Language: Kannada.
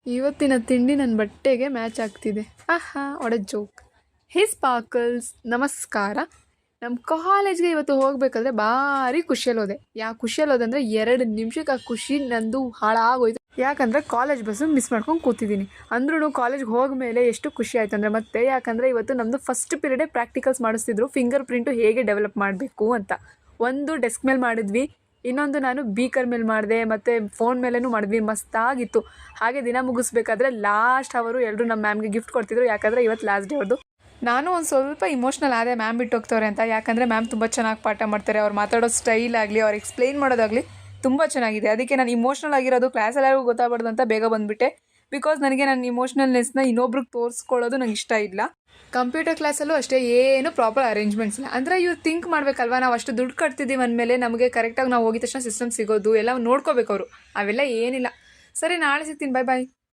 ಇವತ್ತಿನ ತಿಂಡಿ ನನ್ನ ಬಟ್ಟೆಗೆ ಮ್ಯಾಚ್ ಆಗ್ತಿದೆ. ಆಹಾ ಒಡೆ ಜೋಕ್. ಹೇ ಸ್ಪಾರ್ಕಲ್ಸ್, ನಮಸ್ಕಾರ. ನಮ್ಮ ಕಾಲೇಜ್ಗೆ ಇವತ್ತು ಹೋಗಬೇಕಾದ್ರೆ ಭಾರಿ ಖುಷಿಯಲ್ಲಿ ಹೋದೆ. ಖುಷಿಯಲ್ಲಿ ಹೋದಂದರೆ 2 ನಿಮಿಷಕ್ಕೆ ಆ ಖುಷಿ ನಂದು ಹಾಳಾಗೋಯ್ತು. ಯಾಕಂದರೆ ಕಾಲೇಜ್ ಬಸ್ಸು ಮಿಸ್ ಮಾಡ್ಕೊಂಡು ಕೂತಿದ್ದೀನಿ. ಅಂದ್ರೂ ಕಾಲೇಜ್ಗೆ ಹೋಗ್ಮೇಲೆ ಎಷ್ಟು ಖುಷಿ ಆಯ್ತು ಅಂದರೆ ಮತ್ತೆ, ಯಾಕಂದರೆ ಇವತ್ತು ನಮ್ಮದು ಫಸ್ಟ್ ಪೀರಿಯಡೇ ಪ್ರಾಕ್ಟಿಕಲ್ಸ್ ಮಾಡಿಸ್ತಿದ್ರು. ಫಿಂಗರ್ ಪ್ರಿಂಟು ಹೇಗೆ ಡೆವಲಪ್ ಮಾಡಬೇಕು ಅಂತ. ಒಂದು ಡೆಸ್ಕ್ ಮೇಲೆ ಮಾಡಿದ್ವಿ, ಇನ್ನೊಂದು ನಾನು ಬೀಕರ್ ಮೇಲೆ ಮಾಡಿದೆ, ಮತ್ತು ಫೋನ್ ಮೇಲೂ ಮಾಡಿದ್ವಿ. ಮಸ್ತಾಗಿತ್ತು. ಹಾಗೆ ದಿನ ಮುಗಿಸ್ಬೇಕಾದ್ರೆ ಲಾಸ್ಟ್ ಅವರು ಎಲ್ಲರೂ ನಮ್ಮ ಮ್ಯಾಮ್ಗೆ ಗಿಫ್ಟ್ ಕೊಡ್ತಿದ್ರು, ಯಾಕಂದರೆ ಇವತ್ತು ಲಾಸ್ಟ್ ಡೇ ಅವ್ರದ್ದು. ನಾನು ಒಂದು ಸ್ವಲ್ಪ ಇಮೋಷ್ನಲ್ ಆದೆ ಮ್ಯಾಮ್ ಬಿಟ್ಟು ಹೋಗ್ತವ್ರೆ ಅಂತ. ಯಾಕಂದರೆ ಮ್ಯಾಮ್ ತುಂಬ ಚೆನ್ನಾಗಿ ಪಾಠ ಮಾಡ್ತಾರೆ. ಅವ್ರು ಮಾತಾಡೋ ಸ್ಟೈಲ್ ಆಗಲಿ, ಅವ್ರು ಎಕ್ಸ್ಪ್ಲೈನ್ ಮಾಡೋದಾಗಲಿ ತುಂಬ ಚೆನ್ನಾಗಿದೆ. ಅದಕ್ಕೆ ನಾನು ಇಮೋಷ್ನಲ್ ಆಗಿರೋದು ಕ್ಲಾಸೆಲ್ಲರಿಗೂ ಗೊತ್ತಾಗ್ಬಾರ್ದು ಅಂತ ಬೇಗ ಬಂದುಬಿಟ್ಟೆ. ಬಿಕಾಸ್ ನನಗೆ ನನ್ನ ಇಮೋಷ್ನಲ್ನೆಸ್ನ ಇನ್ನೊಬ್ರಿಗೆ ತೋರಿಸ್ಕೊಳ್ಳೋದು ನಂಗೆ ಇಷ್ಟ ಇಲ್ಲ. ಕಂಪ್ಯೂಟರ್ ಕ್ಲಾಸಲ್ಲೂ ಅಷ್ಟೇ, ಏನು ಪ್ರಾಪರ್ ಅರೇಂಜ್ಮೆಂಟ್ಸ್ ಇಲ್ಲ. ಅಂದರೆ ಇವ್ರು ಥಿಂಕ್ ಮಾಡಬೇಕಲ್ವಾ, ನಾವು ಅಷ್ಟು ದುಡ್ಡು ಕಟ್ತಿದ್ದೀವಿ ಅಂದಮೇಲೆ ನಮಗೆ ಕರೆಕ್ಟಾಗಿ ನಾವು ಹೋಗಿದ ತಕ್ಷಣ ಸಿಸ್ಟಮ್ ಸಿಗೋದು ಎಲ್ಲ ನೋಡ್ಕೋಬೇಕು ಅವರು. ಅವೆಲ್ಲ ಏನಿಲ್ಲ. ಸರಿ, ನಾಳೆ ಸಿಗ್ತೀನಿ. ಬಾಯ್ ಬಾಯ್.